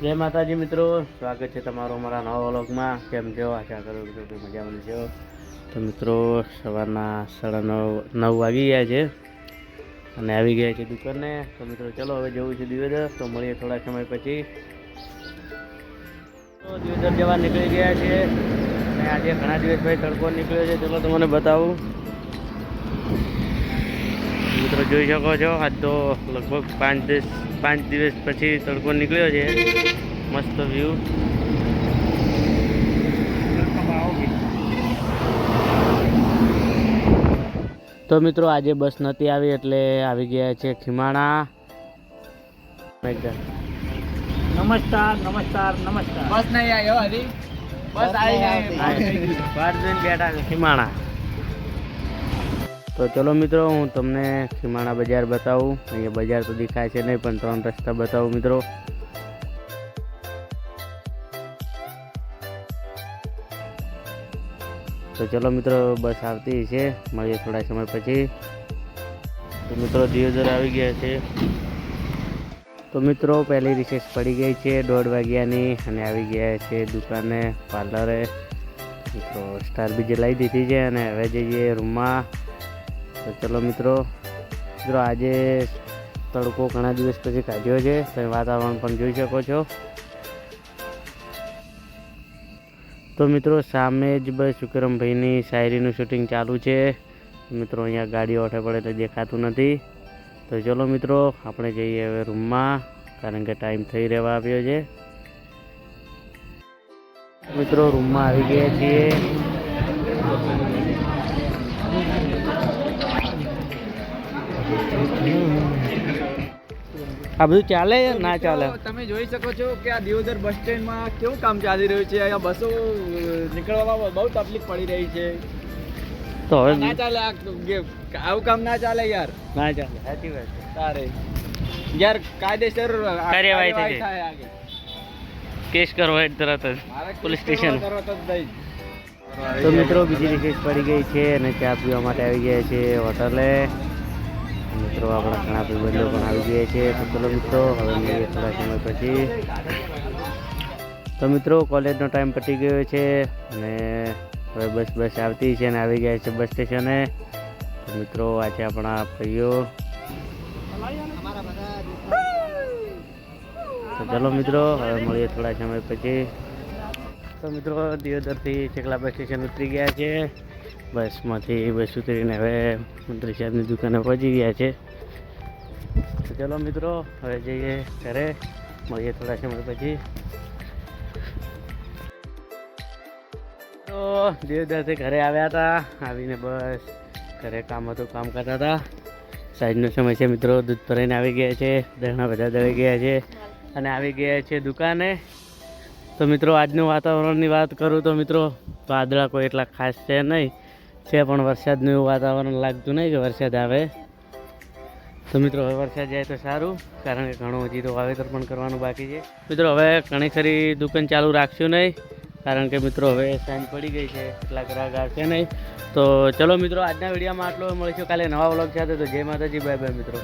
જય માતાજી મિત્રો, સ્વાગત છે તમારું અમારા નવા વ્લોગમાં. કેમ છો? આશા કરું છું કે મજામાં છો. તો મિત્રો સવારના 9:30 વાગી ગયા છે અને આવી ગયા છે દુકાને. તો મિત્રો ચલો હવે જવું છે દિવેદર, તો મળીએ થોડા સમય પછી. તો દિવેદર જવા નીકળી ગયા છે અને આજે ઘણા દિવસ પછી તડકો નીકળ્યો છે. ચલો તમને બતાવું. મિત્રો જોઈ શકો છો, આજ તો લગભગ 5 દિવસ પછી તડકો નીકળ્યો છે. મસ્ત વ્યૂ. તો મિત્રો આજે બસ નથી આવી એટલે આવી ગયા છે ખીમાણા. નમસ્કાર નમસ્કાર નમસ્કાર. બસ નહીં આવ્યો હજી, બસ આવી બેઠા છે ખીમાણા. તો ચલો મિત્રો હું તમને ખીમાણા બજાર બતાવું. અહીંયા બજાર તો દેખાય છે નહીં, પણ 3 રસ્તા બતાવું મિત્રો. તો ચલો મિત્રો બસ આવતી છે, મળીએ થોડા સમય પછી. તો મિત્રો દિયોદર આવી ગયા છે. તો મિત્રો પહેલી રિસેસ પડી ગઈ છે 1:30 વાગ્યાની અને આવી ગયા છે દુકાને, પાર્લરે. મિત્રો સ્ટાર બીજે લાવી દીધી છે અને હવે જઈએ રૂમમાં. તો ચલો મિત્રો આજે તડકો ઘણા દિવસ પછી કાઢ્યો છે. તમે વાતાવરણ પણ જોઈ શકો છો. તો મિત્રો સામે જ બસ વિક્રમભાઈની શાયરીનું શૂટિંગ ચાલુ છે. મિત્રો અહીંયા ગાડીઓ ઓઠે પડે એટલે દેખાતું નથી. તો ચલો મિત્રો આપણે જઈએ હવે રૂમમાં, કારણ કે ટાઈમ થઈ રહેવા આવ્યો છે. મિત્રો રૂમમાં આવી ગયા છીએ. આ બધું ચાલે ના ચાલે? તમે જોઈ શકો છો કે આ દિયોદર બસ સ્ટેન્ડમાં કેવું કામ ચાલી રહ્યું છે. અહીંયા બસો નીકળવામાં બહુ તકલીફ પડી રહી છે. તો હવે ના ચાલે, આવું કામ ના ચાલે યાર, ના ચાલે. સાચી વાત છે. તારે યાર કાયદેસર કાર્યવાહી થાય. કેસ કરવો હોય તરત જ પોલીસ સ્ટેશન. તો મિત્રો બીજી રિસેસ પડી ગઈ છે અને ચા પીવા માટે આવી ગયા છે હોટલે. મિત્રો આપણા ઘણા ભાઈબંધો પણ આવી ગયા છે. તો ચલો મિત્રો હવે મળીએ થોડા સમય પછી. તો મિત્રો કોલેજનો ટાઈમ પતી ગયો છે અને હવે બસ આવતી છે અને આવી ગયા છે બસ સ્ટેશને. તો મિત્રો આ છે આપણા ભાઈઓ. તો ચલો મિત્રો હવે મળીએ થોડા સમય પછી. તો મિત્રો દિયોદરથી ચકલા બસ સ્ટેશન ઉતરી ગયા છે. બસમાંથી બસ ઉતરીને હવે મંત્રી સાહેબની દુકાને પહોંચી ગયા છે. તો ચલો મિત્રો હવે જઈએ ઘરે, મળીએ થોડા સમય પછી. તો દિયોદરથી ઘરે આવ્યા હતા. આવીને બસ ઘરે કામ હતું, કામ કરતા હતા. સાંજનો સમય છે મિત્રો, દૂધ ભરાઈને આવી ગયા છે, દળના બધા દળી ગયા છે અને આવી ગયા છે દુકાને. તો મિત્રો આજનું વાતાવરણની વાત કરું તો મિત્રો વાદળા કોઈ એટલા ખાસ છે નહીં, છે પણ વરસાદનું એવું વાતાવરણ લાગતું નહીં કે વરસાદ આવે. તો મિત્રો હવે વરસાદ જાય તો સારું, કારણ કે ઘણું હજી તો વાવેતર પણ કરવાનું બાકી છે. મિત્રો હવે ઘણી ખરી દુકાન ચાલુ રાખશું નહીં, કારણ કે મિત્રો હવે સાંજ પડી ગઈ છે, એટલા ગ્રાહક આવશે નહીં. તો ચલો મિત્રો આજના વિડીયોમાં આટલો. મળીશું કાલે નવા વ્લોગ સાથે. તો જય માતાજી, બાય બાય મિત્રો.